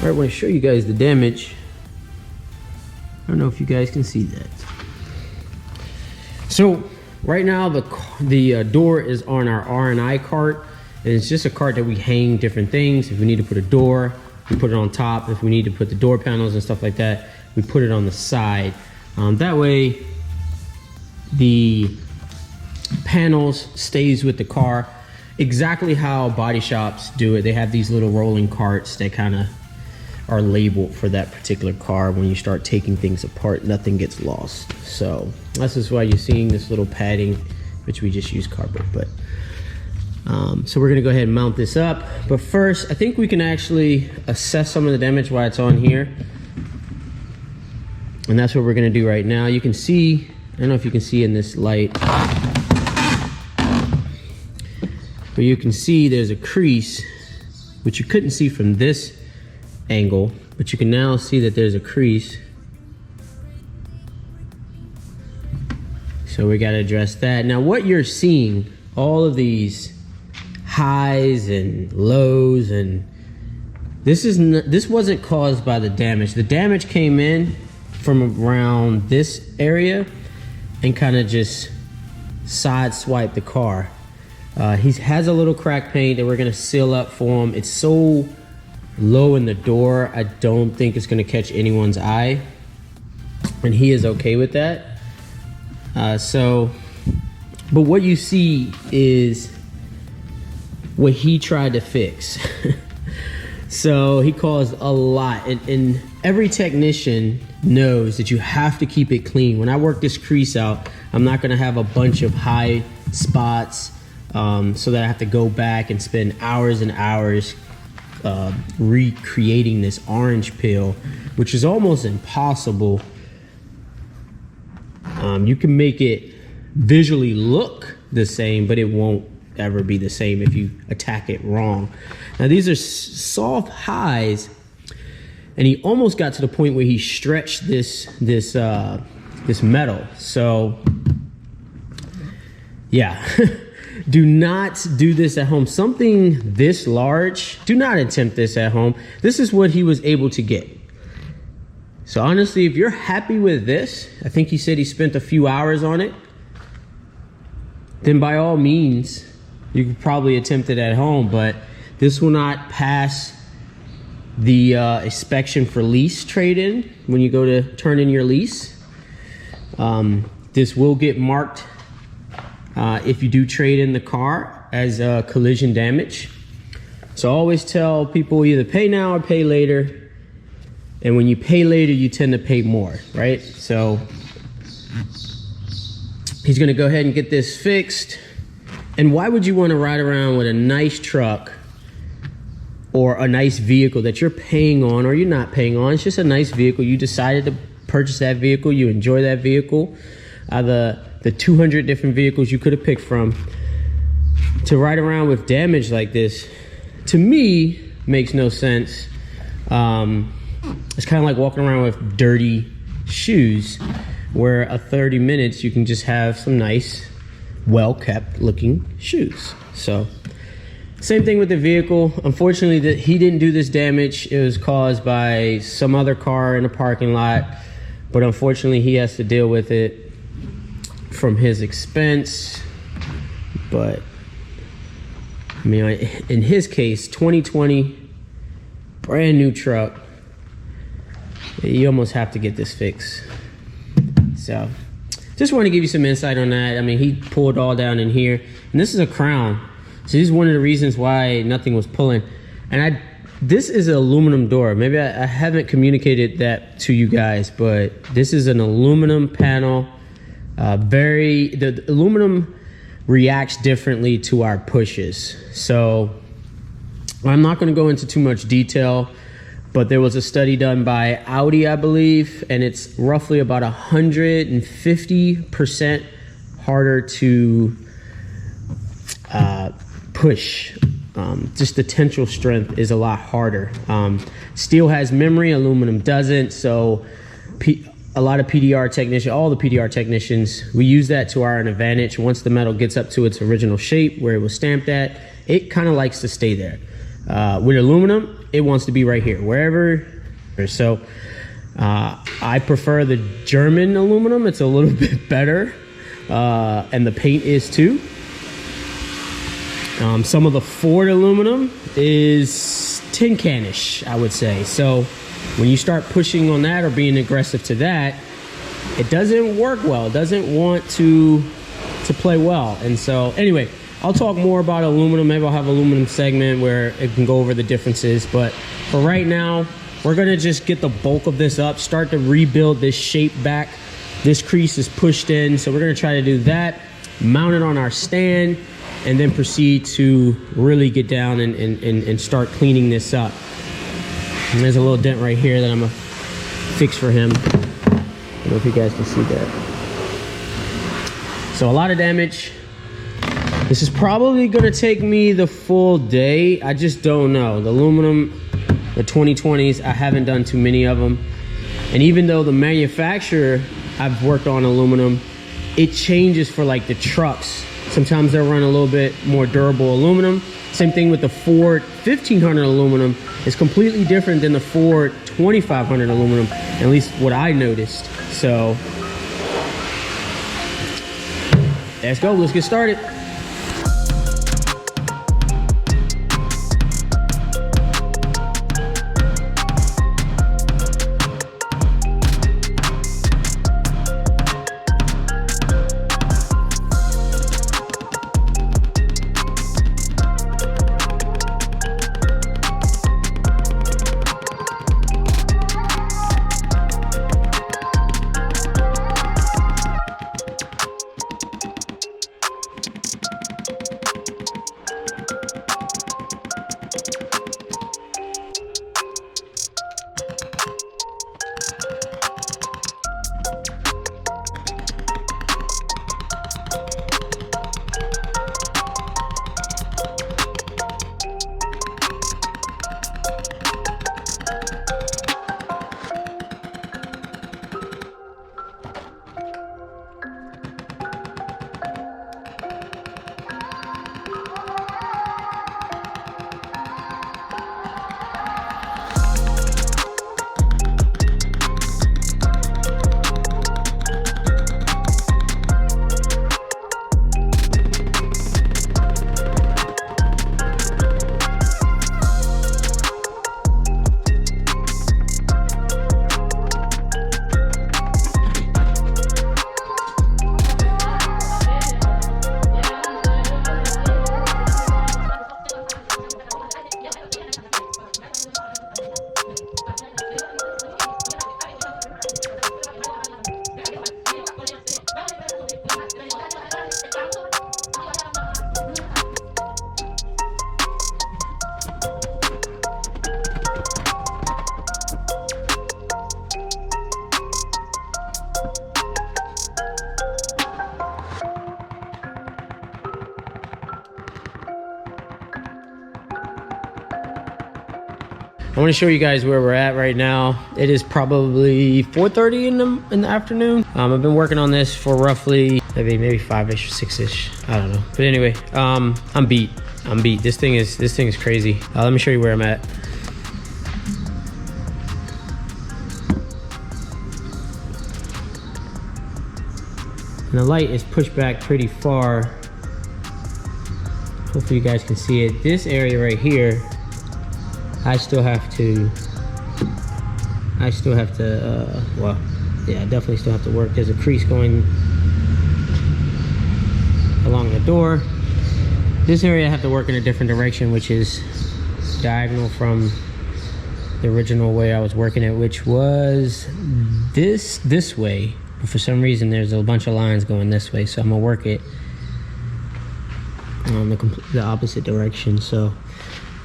All right, I want to show you guys the damage. I don't know if you guys can see that. So right now the door is on our R&I cart, and it's just a cart that we hang different things. If we need to put a door, we put it on top. If we need to put the door panels and stuff like that, we put it on the side. That way the panels stays with the car exactly how body shops do it. They have these little rolling carts that kind of are labeled for that particular car. When you start taking things apart, nothing gets lost. So this is why you're seeing this little padding, which we just use cardboard. But so we're gonna go ahead and mount this up. But first, I think we can actually assess some of the damage while it's on here. And that's what we're gonna do right now. You can see, I don't know if you can see in this light, but you can see there's a crease, which you couldn't see from this angle, but you can now see that there's a crease. So we got to address that. Now what you're seeing, all of these highs and lows, and this wasn't caused by the damage. The damage came in from around this area and kind of just sideswiped the car. He has a little crack paint that we're gonna seal up for him. It's so low in the door, I don't think it's gonna catch anyone's eye, and he is okay with that. But what you see is what he tried to fix. So he caused a lot, and every technician knows that you have to keep it clean. When I work this crease out, I'm not gonna have a bunch of high spots so that I have to go back and spend hours and hours recreating this orange peel, which is almost impossible. You can make it visually look the same, but it won't ever be the same if you attack it wrong. Now these are soft highs, and he almost got to the point where he stretched this metal. So yeah. Do not do this at home. Something this large, do not attempt this at home. This is what he was able to get. So honestly, if you're happy with this, I think he said he spent a few hours on it, then by all means, you could probably attempt it at home, but this will not pass the inspection for lease trade-in when you go to turn in your lease. This will get marked if you do trade in the car as collision damage. So I always tell people either pay now or pay later. And when you pay later, you tend to pay more, right? So he's gonna go ahead and get this fixed. And why would you wanna ride around with a nice truck or a nice vehicle that you're paying on or you're not paying on? It's just a nice vehicle. You decided to purchase that vehicle, you enjoy that vehicle. The 200 different vehicles you could have picked from. To ride around with damage like this, to me, makes no sense. It's kind of like walking around with dirty shoes, where a 30 minutes you can just have some nice, well-kept looking shoes. So same thing with the vehicle. Unfortunately, he didn't do this damage. It was caused by some other car in a parking lot, but unfortunately he has to deal with it from his expense. But I mean, in his case, 2020, brand new truck, you almost have to get this fixed. So just want to give you some insight on that. I mean, he pulled all down in here, and this is a crown, so this is one of the reasons why nothing was pulling. And this is an aluminum door. Maybe I haven't communicated that to you guys, but this is an aluminum panel. The aluminum reacts differently to our pushes. So I'm not going to go into too much detail, but there was a study done by Audi, I believe, and it's roughly about 150% harder to push. Just the tensile strength is a lot harder. Steel has memory, aluminum doesn't. So a lot of PDR technicians, all the PDR technicians, we use that to our advantage. Once the metal gets up to its original shape where it was stamped at, it kind of likes to stay there. With aluminum, it wants to be right here, wherever. So I prefer the German aluminum. It's a little bit better, and the paint is too. Some of the Ford aluminum is tin canish, I would say. So when you start pushing on that or being aggressive to that, it doesn't work well. It doesn't want to play well. And so anyway, I'll talk more about aluminum. Maybe I'll have an aluminum segment where it can go over the differences. But for right now, we're gonna just get the bulk of this up, start to rebuild this shape back. This crease is pushed in, so we're gonna try to do that, mount it on our stand, and then proceed to really get down and start cleaning this up. And there's a little dent right here that I'm gonna fix for him. I don't know if you guys can see that. So a lot of damage. This is probably gonna take me the full day. I just don't know. The aluminum, the 2020s, I haven't done too many of them. And even though the manufacturer I've worked on aluminum, it changes for like the trucks. Sometimes they'll run a little bit more durable aluminum. Same thing with the Ford 1500 aluminum. It's completely different than the Ford 2500 aluminum, at least what I noticed. So let's go, let's get started. I want to show you guys where we're at right now. It is probably 4:30 in the afternoon. I've been working on this for roughly maybe 5-ish, 6-ish. I don't know. But anyway, I'm beat. This thing is crazy. Let me show you where I'm at. And the light is pushed back pretty far. Hopefully you guys can see it. This area right here, I still have to, well, yeah, I definitely still have to work. There's a crease going along the door. This area I have to work in a different direction, which is diagonal from the original way I was working it, which was this way. But for some reason, there's a bunch of lines going this way, so I'm gonna work it the opposite direction. So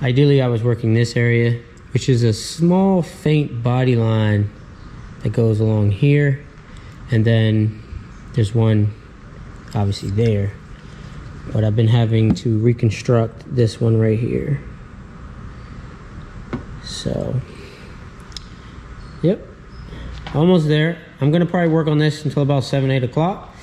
ideally I was working this area, which is a small faint body line that goes along here, and then there's one obviously there, but I've been having to reconstruct this one right here. So yep, almost there. I'm gonna probably work on this until about 7-8 o'clock,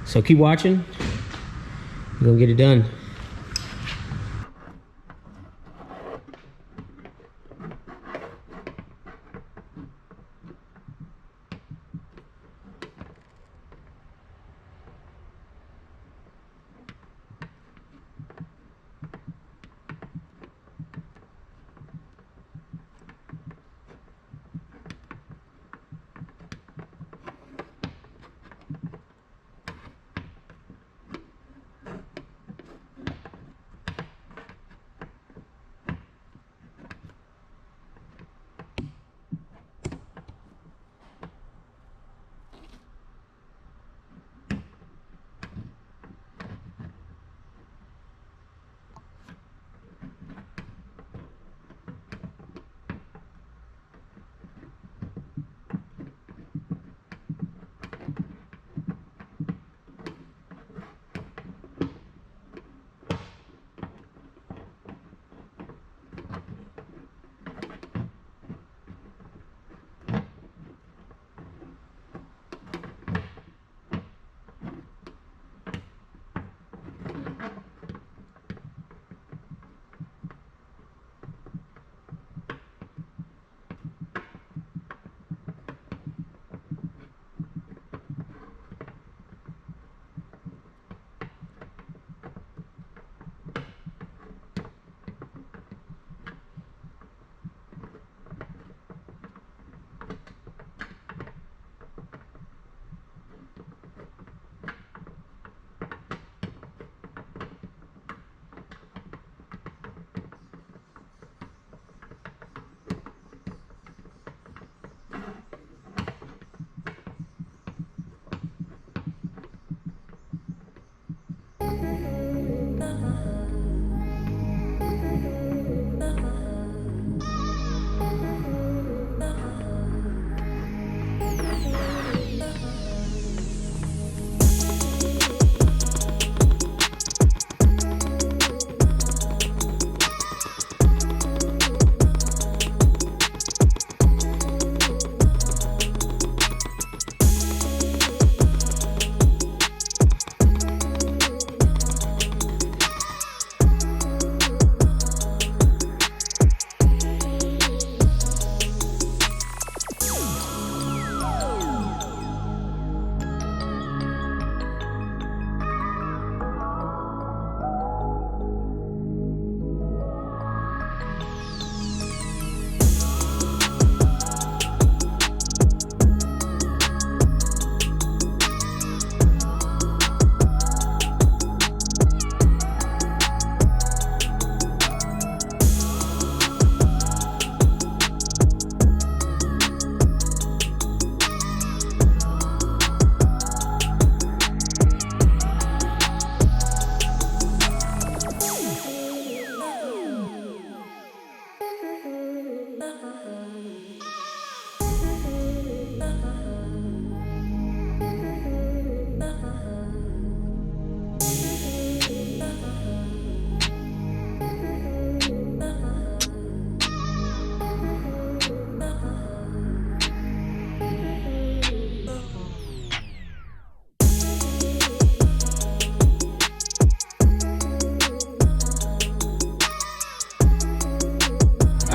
so keep watching. I'm gonna get it done.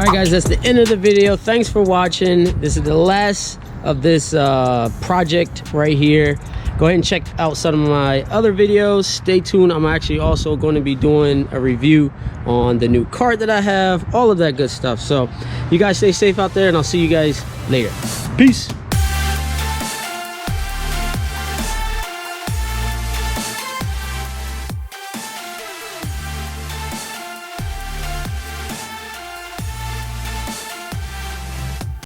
right, guys, that's the end of the video. Thanks for watching. This is the last of this project right here. Go ahead and check out some of my other videos. Stay tuned. I'm actually also going to be doing a review on the new cart that I have, all of that good stuff. So you guys stay safe out there, and I'll see you guys later. Peace.